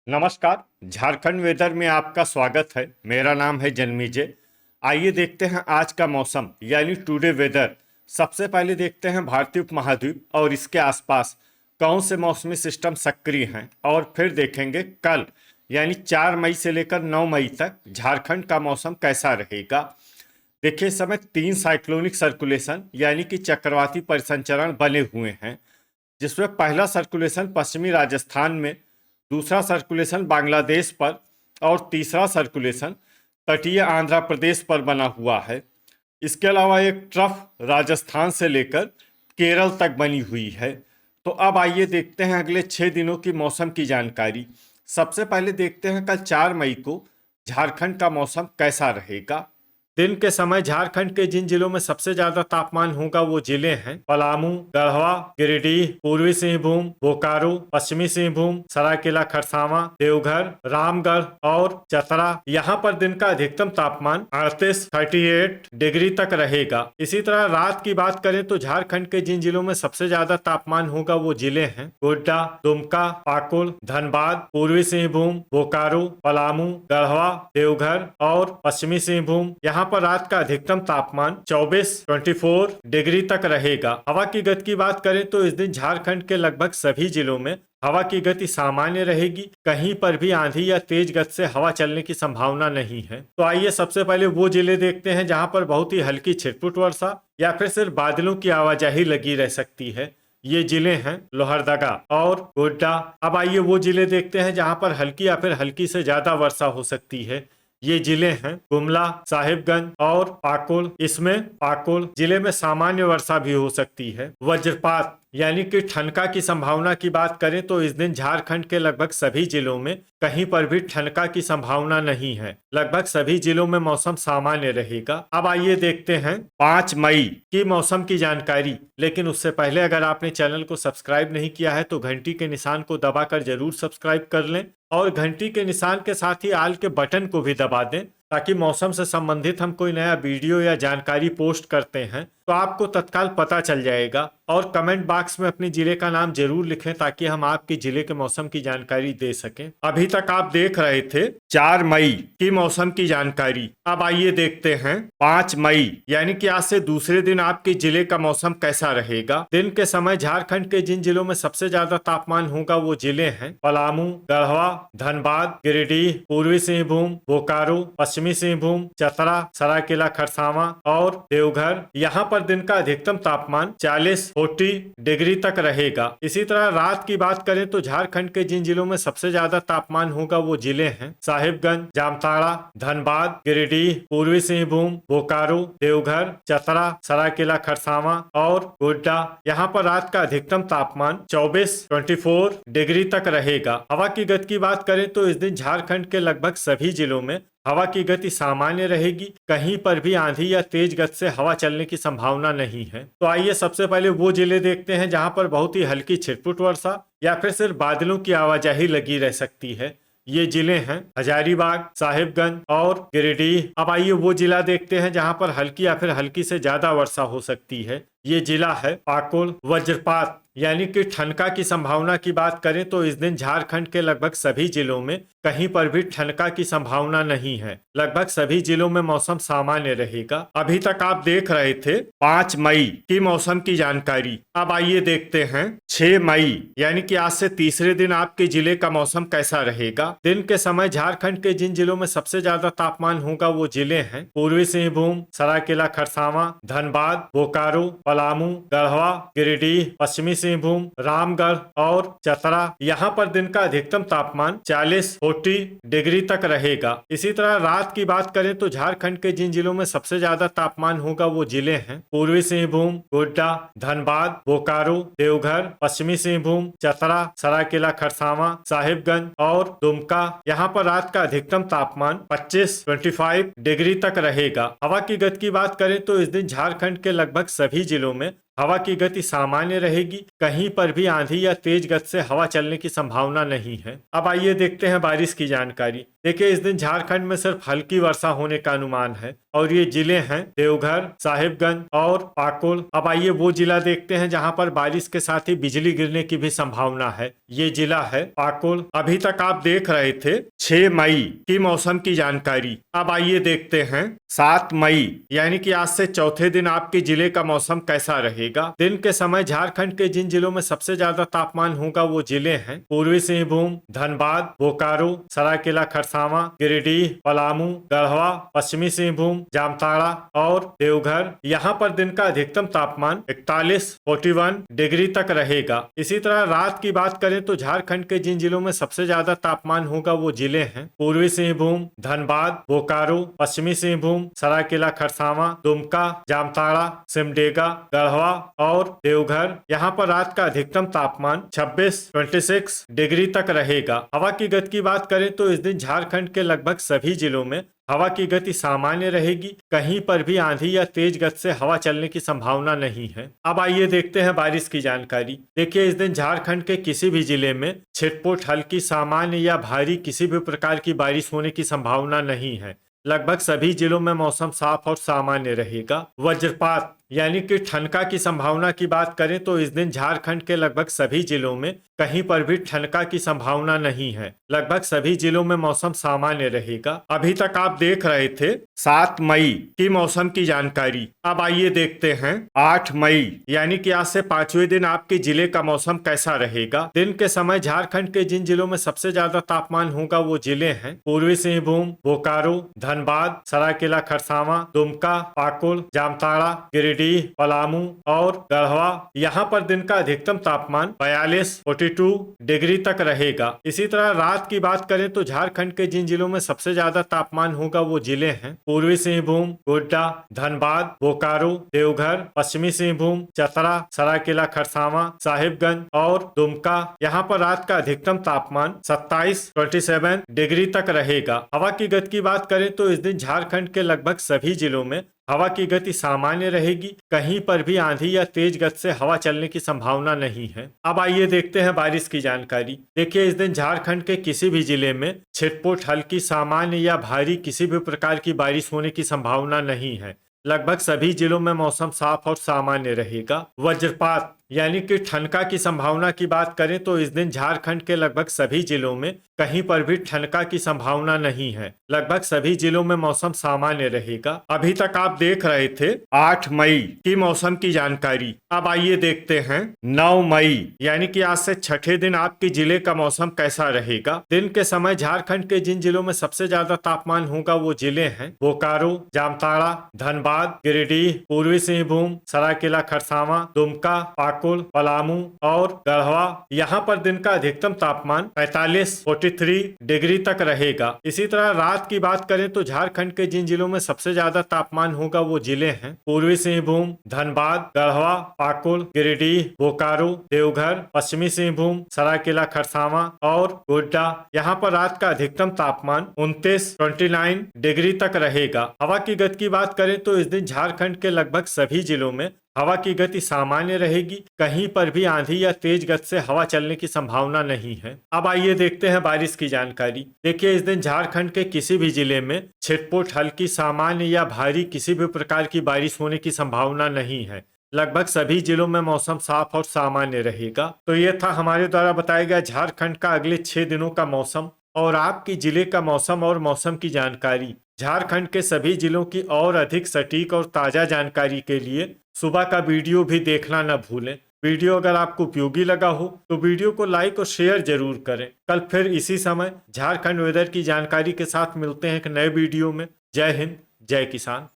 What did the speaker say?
नमस्कार। झारखंड वेदर में आपका स्वागत है। मेरा नाम है जन्मीजय। आइए देखते हैं आज का मौसम यानी टुडे वेदर। सबसे पहले देखते हैं भारतीय उपमहाद्वीप और इसके आसपास कौन से मौसमी सिस्टम सक्रिय हैं, और फिर देखेंगे कल यानी 4 मई से लेकर 9 मई तक झारखंड का मौसम कैसा रहेगा। देखिए, इस समय 3 साइक्लोनिक सर्कुलेशन यानी कि चक्रवाती परिसंचरण बने हुए हैं, जिसमें पहला सर्कुलेशन पश्चिमी राजस्थान में, दूसरा सर्कुलेशन बांग्लादेश पर और तीसरा सर्कुलेशन तटीय आंध्र प्रदेश पर बना हुआ है। इसके अलावा एक ट्रफ राजस्थान से लेकर केरल तक बनी हुई है। तो अब आइए देखते हैं अगले 6 दिनों की मौसम की जानकारी। सबसे पहले देखते हैं कल 4 मई को झारखंड का मौसम कैसा रहेगा। दिन के समय झारखंड के जिन जिलों में सबसे ज्यादा तापमान होगा वो जिले हैं पलामू, गढ़वा, गिरिडीह, पूर्वी सिंहभूम, बोकारो, पश्चिमी सिंहभूम, सरायकेला खरसावां, देवघर, रामगढ़ और चतरा। यहाँ पर दिन का अधिकतम तापमान 38 डिग्री तक रहेगा। इसी तरह रात की बात करें तो झारखंड के जिन जिलों में सबसे ज्यादा तापमान होगा वो जिले हैं गोड्डा, दुमका, पाकुड़, धनबाद, पूर्वी सिंहभूम, बोकारो, पलामू, गढ़वा, देवघर और पश्चिमी सिंहभूम। यहाँ पर रात का अधिकतम तापमान 24 डिग्री तक रहेगा। हवा की गति की बात करें तो इस दिन झारखंड के लगभग सभी जिलों में हवा की गति सामान्य रहेगी। कहीं पर भी आंधी या तेज गति से हवा चलने की संभावना नहीं है। तो आइए सबसे पहले वो जिले देखते हैं जहां पर बहुत ही हल्की छिटपुट वर्षा या फिर सिर्फ बादलों की आवाजाही लगी रह सकती है। ये जिले हैं लोहरदगा और गोड्डा। अब आइए वो जिले देखते हैं जहां पर हल्की या फिर हल्की से ज्यादा वर्षा हो सकती है। ये जिले हैं गुमला, साहिबगंज और पाकुड़। इसमें पाकुड़ जिले में सामान्य वर्षा भी हो सकती है। वज्रपात यानी कि ठनका की संभावना की बात करें तो इस दिन झारखंड के लगभग सभी जिलों में कहीं पर भी ठनका की संभावना नहीं है। लगभग सभी जिलों में मौसम सामान्य रहेगा। अब आइए देखते हैं 5 मई की मौसम की जानकारी। लेकिन उससे पहले अगर आपने चैनल को सब्सक्राइब नहीं किया है तो घंटी के निशान को दबाकर जरूर सब्सक्राइब कर लें और घंटी के निशान के साथ ही आल के बटन को भी दबा दें, ताकि मौसम से संबंधित हम कोई नया वीडियो या जानकारी पोस्ट करते हैं तो आपको तत्काल पता चल जाएगा। और कमेंट बॉक्स में अपने जिले का नाम जरूर लिखें ताकि हम आपके जिले के मौसम की जानकारी दे सकें। अभी तक आप देख रहे थे 4 मई की मौसम की जानकारी। अब आइए देखते हैं 5 मई यानी कि आज से दूसरे दिन आपके जिले का मौसम कैसा रहेगा। दिन के समय झारखंड के जिन जिलों में सबसे ज्यादा तापमान होगा वो जिले हैं पलामू, गढ़वा, धनबाद, गिरिडीह, पूर्वी सिंहभूम, बोकारो, पश्चिमी सिंहभूम, चतरा, सरायकेला खरसावां और देवघर। यहाँ पर दिन का अधिकतम तापमान 40 डिग्री तक रहेगा। इसी तरह रात की बात करें तो झारखंड के जिन जिलों में सबसे ज्यादा तापमान होगा वो जिले हैं साहिबगंज, जामताड़ा, धनबाद, गिरिडीह, पूर्वी सिंहभूम, बोकारो, देवघर, चतरा, सरायकेला खरसावां और गोड्डा। यहाँ पर रात का अधिकतम तापमान 24 डिग्री तक रहेगा। हवा की गति की बात करें तो इस दिन झारखंड के लगभग सभी जिलों में हवा की गति सामान्य रहेगी। कहीं पर भी आंधी या तेज गति से हवा चलने की संभावना नहीं है। तो आइए सबसे पहले वो जिले देखते हैं जहां पर बहुत ही हल्की छिटपुट वर्षा या फिर सिर्फ बादलों की आवाजाही लगी रह सकती है। ये जिले हैं हजारीबाग, साहिबगंज और गिरिडीह। अब आइए वो जिला देखते हैं जहां पर हल्की या फिर हल्की से ज्यादा वर्षा हो सकती है। ये जिला है पाकुड़। वज्रपात यानी कि ठनका की संभावना की बात करें तो इस दिन झारखंड के लगभग सभी जिलों में कहीं पर भी ठनका की संभावना नहीं है। लगभग सभी जिलों में मौसम सामान्य रहेगा। अभी तक आप देख रहे थे 5 मई की मौसम की जानकारी। अब आइए देखते हैं 6 मई यानी कि आज से तीसरे दिन आपके जिले का मौसम कैसा रहेगा। दिन के समय झारखंड के जिन जिलों में सबसे ज्यादा तापमान होगा वो जिले हैं पूर्वी सिंहभूम, सरायकेला खरसावां, धनबाद, बोकारो, पलामू, गढ़वा, गिरिडीह, पश्चिमी सिंहभूम, रामगढ़ और चतरा। यहाँ पर दिन का अधिकतम तापमान 40 डिग्री तक रहेगा। इसी तरह रात की बात करें तो झारखंड के जिन जिलों में सबसे ज्यादा तापमान होगा वो जिले हैं पूर्वी सिंहभूम, गोड्डा, धनबाद, बोकारो, देवघर, पश्चिमी सिंहभूम, चतरा, सरायकेला खरसावां, साहिबगंज और दुमका। यहाँ पर रात का अधिकतम तापमान 25 डिग्री तक रहेगा। हवा की गति की बात करें तो इस दिन झारखंड के लगभग सभी जिलों में हवा की गति सामान्य रहेगी। कहीं पर भी आंधी या तेज गति से हवा चलने की संभावना नहीं है। अब आइए देखते हैं बारिश की जानकारी। देखिए इस दिन झारखंड में सिर्फ हल्की वर्षा होने का अनुमान है और ये जिले हैं देवघर, साहिबगंज और पाकुड़। अब आइए वो जिला देखते हैं जहां पर बारिश के साथ ही बिजली गिरने की भी संभावना है। ये जिला है पाकुड़। अभी तक आप देख रहे थे 6 मई की मौसम की जानकारी। अब आइए देखते हैं 7 मई यानी कि आज से चौथे दिन आपके जिले का मौसम कैसा रहेगा। दिन के समय झारखंड के जिन जिलों में सबसे ज्यादा तापमान होगा वो जिले हैं पूर्वी सिंहभूम, धनबाद, बोकारो, सरायकेला खरसावां, गिरिडीह, पलामू, गढ़वा, पश्चिमी सिंहभूम, जामताड़ा और देवघर। यहाँ पर दिन का अधिकतम तापमान 41 डिग्री तक रहेगा। इसी तरह रात की बात करें तो झारखंड के जिन जिलों में सबसे ज्यादा तापमान होगा वो जिले हैं पूर्वी सिंहभूम, धनबाद, बोकारो, पश्चिमी सिंहभूम, सरायकेला खरसावां, दुमका, जामताड़ा, सिमडेगा, गढ़वा और देवघर। यहाँ पर रात का अधिकतम तापमान 26 डिग्री तक रहेगा। हवा की गति की बात करें तो इस दिन झारखंड के लगभग सभी जिलों में हवा की गति सामान्य रहेगी। कहीं पर भी आंधी या तेज गति से हवा चलने की संभावना नहीं है। अब आइए देखते हैं बारिश की जानकारी। देखिए इस दिन झारखंड के किसी भी जिले में छिटपुट, हल्की, सामान्य या भारी किसी भी प्रकार की बारिश होने की संभावना नहीं है। लगभग सभी जिलों में मौसम साफ और सामान्य रहेगा। वज्रपात यानी कि ठनका की संभावना की बात करें तो इस दिन झारखंड के लगभग सभी जिलों में कहीं पर भी ठनका की संभावना नहीं है। लगभग सभी जिलों में मौसम सामान्य रहेगा। अभी तक आप देख रहे थे 7 मई की मौसम की जानकारी। अब आइए देखते हैं 8 मई यानी कि आज से 5वें दिन आपके जिले का मौसम कैसा रहेगा। दिन के समय झारखंड के जिन जिलों में सबसे ज्यादा तापमान होगा वो जिले हैं पूर्वी सिंहभूम, बोकारो, धनबाद, सरायकेला खरसावां, दुमका, पाकुड़, जामताड़ा, गिरिडीह, पलामू और गढ़वा। यहाँ पर दिन का अधिकतम तापमान 42 डिग्री तक रहेगा। इसी तरह रात की बात करें तो झारखंड के जिन जिलों में सबसे ज्यादा तापमान होगा वो जिले हैं पूर्वी सिंहभूम, गोड्डा, धनबाद, बोकारो, देवघर, पश्चिमी सिंहभूम, चतरा, सरायकेला खरसावां, साहिबगंज और दुमका। यहाँ पर रात का अधिकतम तापमान 27 डिग्री तक रहेगा। हवा की गति की बात करें तो इस दिन झारखंड के लगभग सभी जिलों में हवा की गति सामान्य रहेगी। कहीं पर भी आंधी या तेज गति से हवा चलने की संभावना नहीं है। अब आइए देखते हैं बारिश की जानकारी। देखिए इस दिन झारखंड के किसी भी जिले में छिटपुट, हल्की, सामान्य या भारी किसी भी प्रकार की बारिश होने की संभावना नहीं है। लगभग सभी जिलों में मौसम साफ और सामान्य रहेगा। वज्रपात यानी कि ठनका की संभावना की बात करें तो इस दिन झारखंड के लगभग सभी जिलों में कहीं पर भी ठनका की संभावना नहीं है। लगभग सभी जिलों में मौसम सामान्य रहेगा। अभी तक आप देख रहे थे 8 मई की मौसम की जानकारी। अब आइए देखते हैं 9 मई यानी कि आज से छठे दिन आपके जिले का मौसम कैसा रहेगा। दिन के समय झारखंड के जिन जिलों में सबसे ज्यादा तापमान होगा वो जिले हैं बोकारो, जामताड़ा, धनबाद, गिरिडीह, पूर्वी सिंहभूम, सरायकेला खरसावां, दुमका, पाकुड़, पलामू और गढ़वा। यहाँ पर दिन का अधिकतम तापमान 43 डिग्री तक रहेगा। इसी तरह रात की बात करें तो झारखंड के जिन जिलों में सबसे ज्यादा तापमान होगा वो जिले हैं पूर्वी सिंहभूम, धनबाद, गढ़वा, पाकुड़, गिरिडीह, बोकारो, देवघर, पश्चिमी सिंहभूम, सरायकेला खरसावां और गोड्डा। यहाँ पर रात का अधिकतम तापमान 29 डिग्री तक रहेगा। हवा की गति की बात करें तो इस दिन झारखंड के लगभग सभी जिलों में हवा की गति सामान्य रहेगी। कहीं पर भी आंधी या तेज गति से हवा चलने की संभावना नहीं है। अब आइए देखते हैं बारिश की जानकारी। देखिए इस दिन झारखंड के किसी भी जिले में छिटपुट, हल्की, सामान्य या भारी किसी भी प्रकार की बारिश होने की संभावना नहीं है। लगभग सभी जिलों में मौसम साफ और सामान्य रहेगा। तो ये था हमारे द्वारा बताया गया झारखंड का अगले 6 दिनों का मौसम और आपकी जिले का मौसम और मौसम की जानकारी। झारखंड के सभी जिलों की और अधिक सटीक और ताजा जानकारी के लिए सुबह का वीडियो भी देखना न भूलें। वीडियो अगर आपको उपयोगी लगा हो तो वीडियो को लाइक और शेयर जरूर करें। कल फिर इसी समय झारखंड वेदर की जानकारी के साथ मिलते हैं एक नए वीडियो में। जय हिंद, जय किसान।